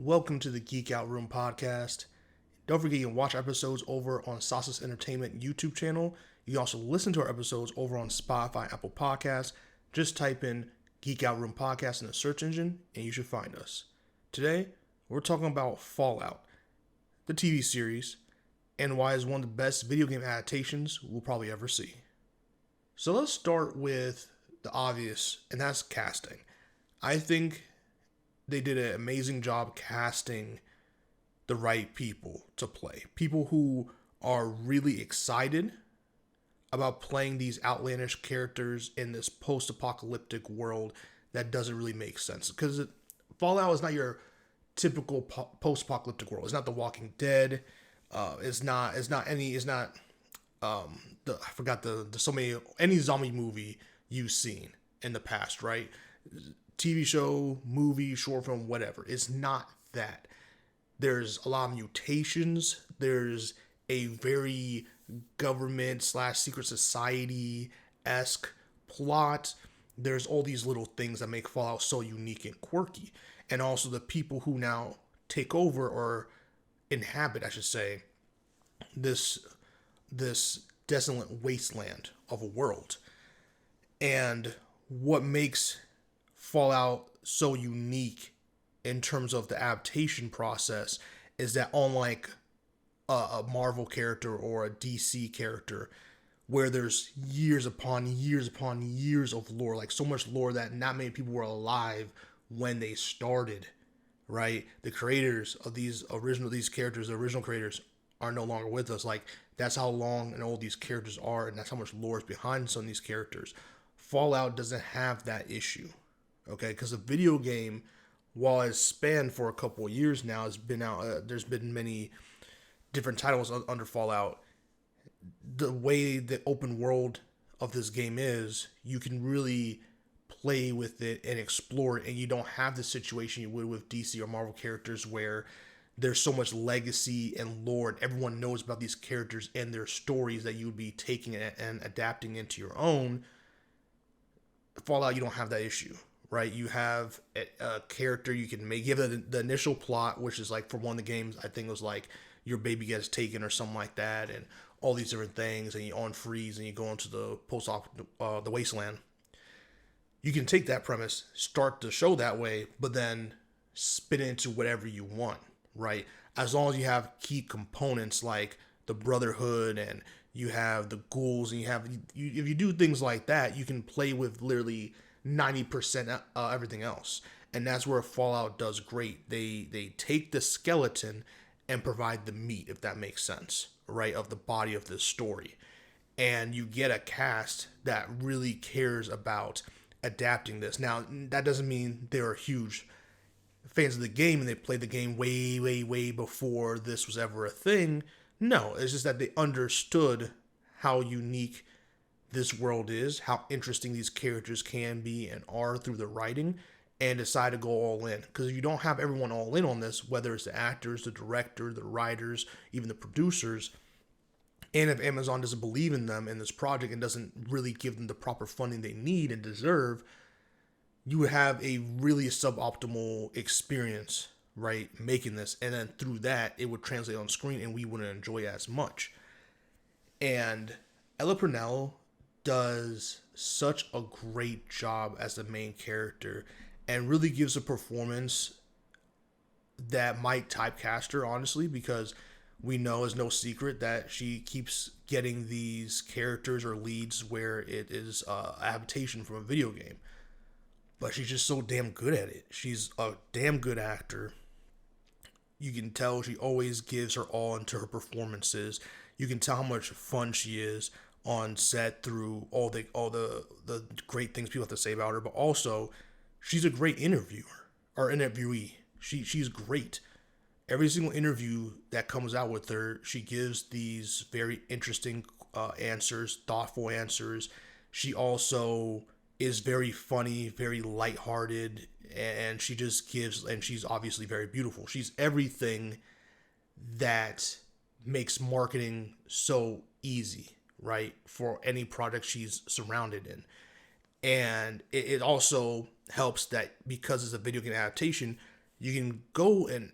Welcome to the Geek Out Room podcast. Don't forget you can watch episodes over on Sauces Entertainment YouTube channel. You can also listen to our episodes over on Spotify, Apple Podcasts. Just type in Geek Out Room podcast in the search engine and you should find us. Today, we're talking about Fallout, the TV series, and why it's one of the best video game adaptations we'll probably ever see. So let's start with the obvious, and that's casting. I think they did an amazing job casting the right people to play. People who are really excited about playing these outlandish characters in this post-apocalyptic world that doesn't really make sense. Because Fallout is not your typical post-apocalyptic world. It's not The Walking Dead. It's not I forgot the so many any zombie movie you've seen in the past, right? TV show, movie, short film, whatever. It's not that. There's a lot of mutations. There's a very government / secret society-esque plot. There's all these little things that make Fallout so unique and quirky. And also the people who now take over or inhabit, I should say, this desolate wasteland of a world. And what makes Fallout so unique in terms of the adaptation process is that unlike a Marvel character or a DC character where there's years upon years upon years of lore, like so much lore that not many people were alive when they started, right? The creators of these characters, the original creators, are no longer with us. Like, that's how long and old these characters are, and that's how much lore is behind some of these characters. Fallout doesn't have that issue. Okay, because the video game, while it's spanned for a couple of years now, has been out. There's been many different titles under Fallout. The way the open world of this game is, you can really play with it and explore it, and you don't have the situation you would with DC or Marvel characters where there's so much legacy and lore, and everyone knows about these characters and their stories that you would be taking and adapting into your own. Fallout, you don't have that issue. Right, you have a character you can make. You have the initial plot, which is like for one of the games, I think it was like your baby gets taken or something like that, and all these different things, and you unfreeze and you go into the the wasteland. You can take that premise, start the show that way, but then spin it into whatever you want, right? As long as you have key components like the Brotherhood and you have the ghouls and if you do things like that, you can play with literally 90% everything else. And that's where Fallout does great. They take the skeleton and provide the meat, if that makes sense, right, of the body of this story. And you get a cast that really cares about adapting this. Now, that doesn't mean they're huge fans of the game and they played the game way, way, way before this was ever a thing. No, it's just that they understood how unique this world is, how interesting these characters can be and are through the writing, and decide to go all in. Because if you don't have everyone all in on this, whether it's the actors, the director, the writers, even the producers, and if Amazon doesn't believe in them in this project and doesn't really give them the proper funding they need and deserve, you would have a really suboptimal experience, right, making this. And then through that, it would translate on screen and we wouldn't enjoy it as much. And Ella Purnell does such a great job as the main character and really gives a performance that might typecast her, honestly, because we know it's no secret that she keeps getting these characters or leads where it is adaptation from a video game. But she's just so damn good at it. She's a damn good actor. You can tell she always gives her all into her performances. You can tell how much fun she is on set through all the great things people have to say about her, but also she's a great interviewer or interviewee. She's great. Every single interview that comes out with her, she gives these very interesting answers, thoughtful answers. She also is very funny, very lighthearted, and she just gives, and she's obviously very beautiful. She's everything that makes marketing so easy, right, for any product she's surrounded in. And it also helps that because it's a video game adaptation, You can go and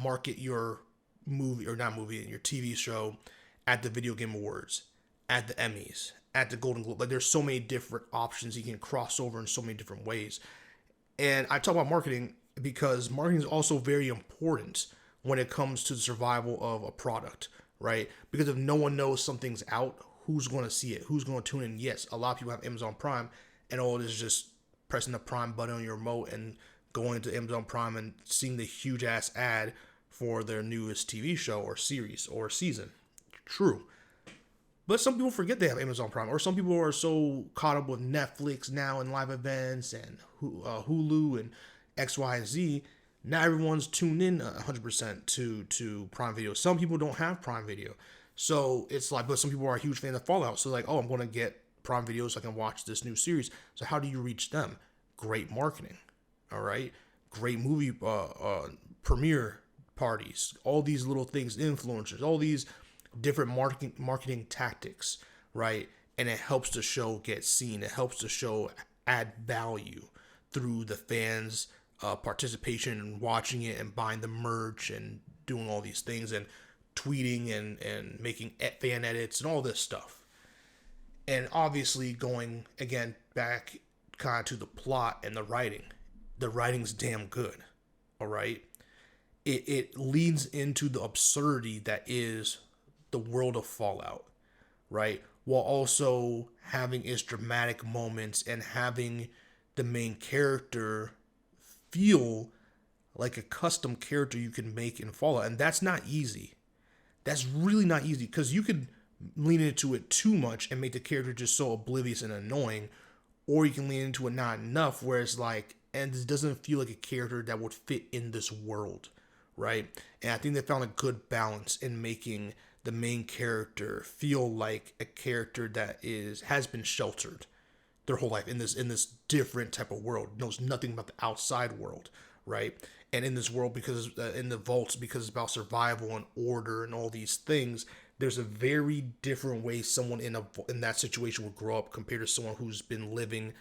market your movie, or not movie, your TV show at the Video Game Awards, at the Emmys, at the Golden Globe. Like, there's so many different options. You can cross over in so many different ways. And I talk about marketing because marketing is also very important when it comes to the survival of a product, right? Because if no one knows something's out, who's going to see it? Who's going to tune in? Yes, a lot of people have Amazon Prime, and all it is just pressing the Prime button on your remote and going to Amazon Prime and seeing the huge ass ad for their newest TV show or series or season. True. But some people forget they have Amazon Prime, or some people are so caught up with Netflix now and live events and Hulu and X, Y, and Z. Not everyone's tuned in 100% to Prime Video. Some people don't have Prime Video. So it's like, but some people are a huge fan of Fallout. So like, oh, I'm going to get Prime Video so I can watch this new series. So how do you reach them? Great marketing. All right. Great movie premiere parties. All these little things, influencers, all these different marketing tactics, right? And it helps the show get seen. It helps the show add value through the fans' participation and watching it and buying the merch and doing all these things and tweeting and making fan edits and all this stuff. And obviously going, again, back kind of to the plot and the writing. The writing's damn good, all right? It leads into the absurdity that is the world of Fallout, right? While also having its dramatic moments and having the main character feel like a custom character you can make in Fallout. And that's not easy. That's really not easy, because you could lean into it too much and make the character just so oblivious and annoying, or you can lean into it not enough where it's like, and this doesn't feel like a character that would fit in this world, right? And I think they found a good balance in making the main character feel like a character that has been sheltered their whole life in this different type of world, knows nothing about the outside world, right? And in this world, because in the vaults, because it's about survival and order and all these things, there's a very different way someone in that situation would grow up compared to someone who's been living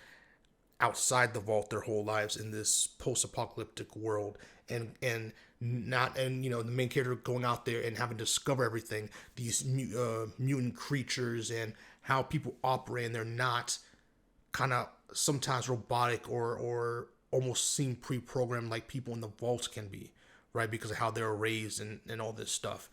outside the vault their whole lives in this post-apocalyptic world, and the main character going out there and having to discover everything, these mutant creatures and how people operate, and they're not kind of sometimes robotic or almost seem pre-programmed like people in the vaults can be, right? Because of how they're raised and all this stuff.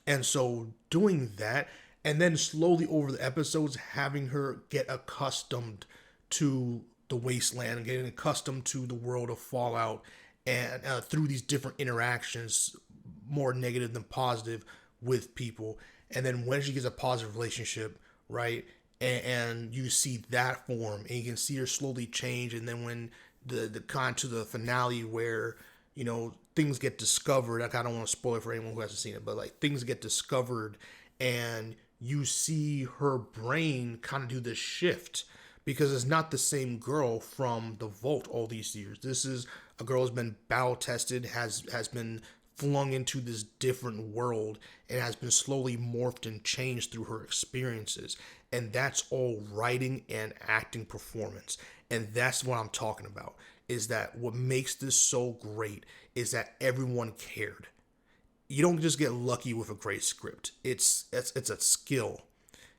And so doing that, and then slowly over the episodes having her get accustomed to the wasteland and getting accustomed to the world of Fallout, and through these different interactions, more negative than positive, with people. And then when she gets a positive relationship, right, and you see that form, and you can see her slowly change. And then when the kind to the finale where, things get discovered, like, I don't want to spoil it for anyone who hasn't seen it, but like things get discovered and you see her brain kind of do this shift, because it's not the same girl from the vault all these years. This is a girl who's been battle tested, has been flung into this different world, and has been slowly morphed and changed through her experiences. And that's all writing and acting performance. And that's what I'm talking about, is that what makes this so great is that everyone cared. You don't just get lucky with a great script. It's a skill.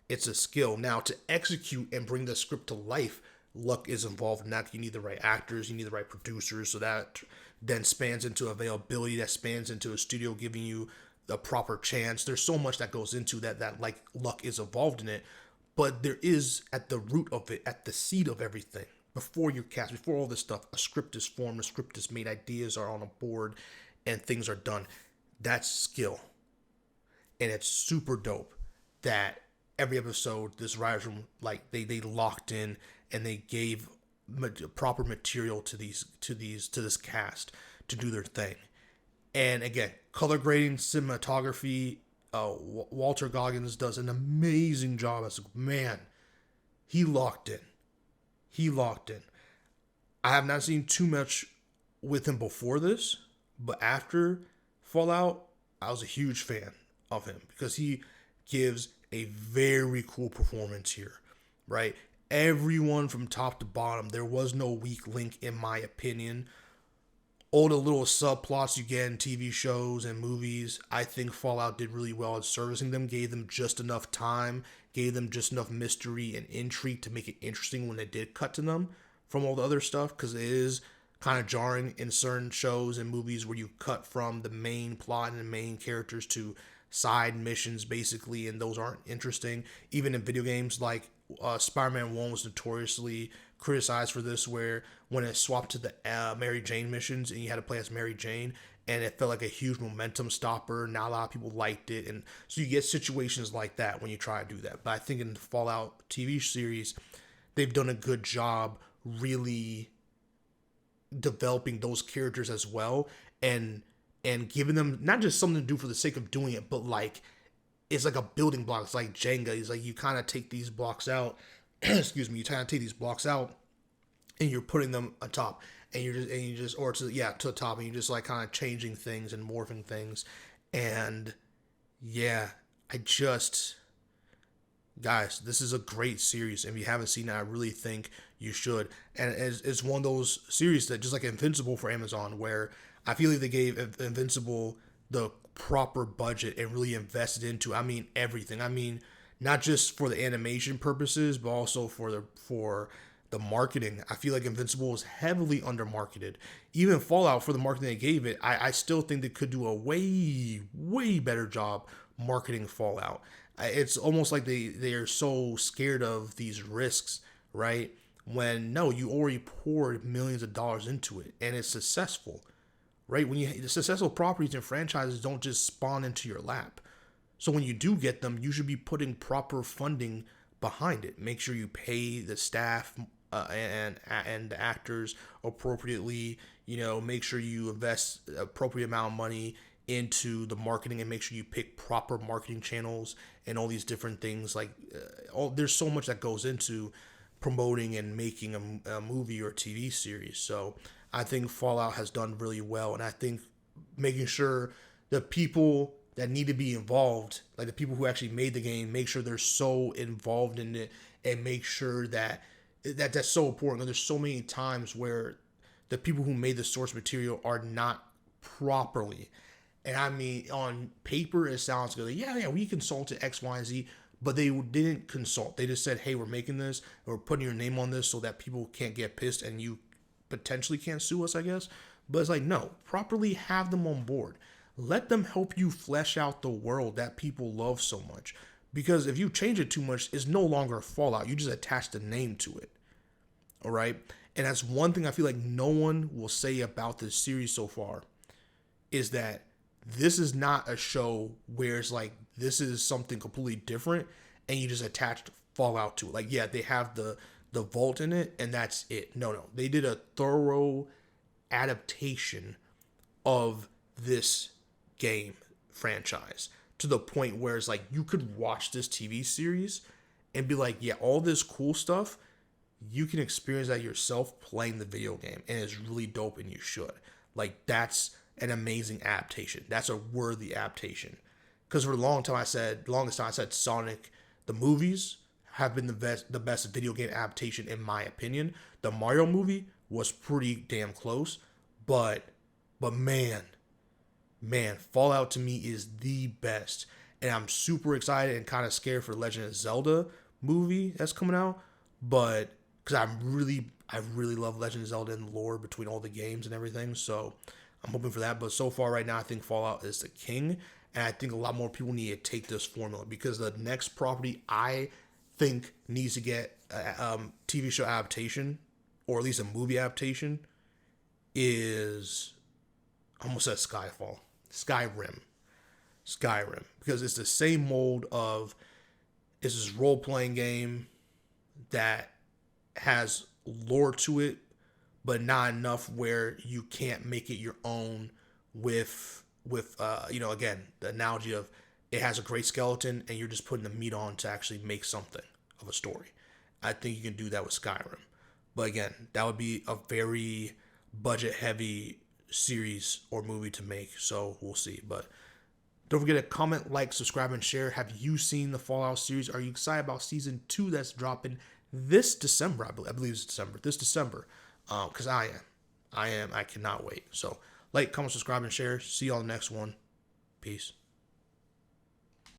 It's a skill. Now, to execute and bring the script to life, luck is involved in that. You need the right actors, you need the right producers, so that then spans into availability, that spans into a studio giving you the proper chance. There's so much that goes into that like luck is involved in it, but there is, at the root of it, at the seed of everything, before you cast, before all this stuff, a script is formed, a script is made, ideas are on a board, and things are done. That's skill. And it's super dope that every episode, this writers room, like they locked in and they gave proper material to this cast to do their thing. And again, color grading, cinematography, Walter Goggins does an amazing job. He locked in. I have not seen too much with him before this, but after Fallout, I was a huge fan of him because he gives a very cool performance here, right? Everyone from top to bottom, there was no weak link in my opinion. all the little subplots you get in TV shows and movies, I think Fallout did really well at servicing them, gave them just enough time, gave them just enough mystery and intrigue to make it interesting when they did cut to them from all the other stuff, because it is kind of jarring in certain shows and movies where you cut from the main plot and the main characters to side missions basically, and those aren't interesting. Even in video games, like Spider-Man 1 was notoriously criticized for this, where when it swapped to the Mary Jane missions and you had to play as Mary Jane, and it felt like a huge momentum stopper. Not a lot of people liked it, and so you get situations like that when you try to do that. But I think in the Fallout TV series, they've done a good job really developing those characters as well, and giving them not just something to do for the sake of doing it, but like it's like a building block. It's like Jenga. It's like you kind of take these blocks out. Excuse me. You kind of take these blocks out, and you're putting them on top, and you just or to the top, and you're just like kind of changing things and morphing things, and yeah, I just guys, this is a great series. If you haven't seen it, I really think you should. And it's one of those series that just like Invincible for Amazon, where I feel like they gave Invincible the proper budget and really invested into, I mean, everything. I mean, not just for the animation purposes, but also for the marketing. I feel like Invincible was heavily undermarketed. Even Fallout, for the marketing they gave it, I still think they could do a way better job marketing Fallout. It's almost like they are so scared of these risks, right? When no, you already poured millions of dollars into it and it's successful, right? When the successful properties and franchises don't just spawn into your lap. So when you do get them, you should be putting proper funding behind it. Make sure you pay the staff and the actors appropriately. You know, make sure you invest appropriate amount of money into the marketing, and make sure you pick proper marketing channels and all these different things. Like there's so much that goes into promoting and making a movie or a TV series. So I think Fallout has done really well, and I think making sure the people that need to be involved, like the people who actually made the game, make sure they're so involved in it, and make sure that's so important. There's so many times where the people who made the source material are not properly. And I mean, on paper, it sounds good. Like, yeah, we consulted X, Y, and Z, but they didn't consult. They just said, hey, we're making this, or we're putting your name on this so that people can't get pissed and you potentially can't sue us, I guess. But it's like, no, properly have them on board. Let them help you flesh out the world that people love so much. Because if you change it too much, it's no longer Fallout. You just attach the name to it. All right? And that's one thing I feel like no one will say about this series so far, is that this is not a show where it's like this is something completely different and you just attached Fallout to it. Like, yeah, they have the vault in it and that's it. No. They did a thorough adaptation of this game franchise to the point where it's like you could watch this TV series and be like, yeah, all this cool stuff, you can experience that yourself playing the video game, and it's really dope, and you should. Like, that's an amazing adaptation. That's a worthy adaptation. Because for the longest time I said Sonic, the movies have been the best video game adaptation in my opinion. The Mario movie was pretty damn close, but man, Fallout to me is the best. And I'm super excited and kind of scared for the Legend of Zelda movie that's coming out, but because I really love Legend of Zelda and the lore between all the games and everything, so I'm hoping for that. But so far right now, I think Fallout is the king, and I think a lot more people need to take this formula, because the next property I think needs to get a TV show adaptation, or at least a movie adaptation, is, I almost said Skyrim, because it's the same mold of, it's this role-playing game that has lore to it, but not enough where you can't make it your own with again, the analogy of it has a great skeleton and you're just putting the meat on to actually make something of a story. I think you can do that with Skyrim. But again, that would be a very budget heavy series or movie to make, so we'll see. But don't forget to comment, like, subscribe, and share. Have you seen the Fallout series? Are you excited about season 2 that's dropping this December? I believe it's December. This December. Because I am. I cannot wait. So like, comment, subscribe, and share. See you on the next one. Peace.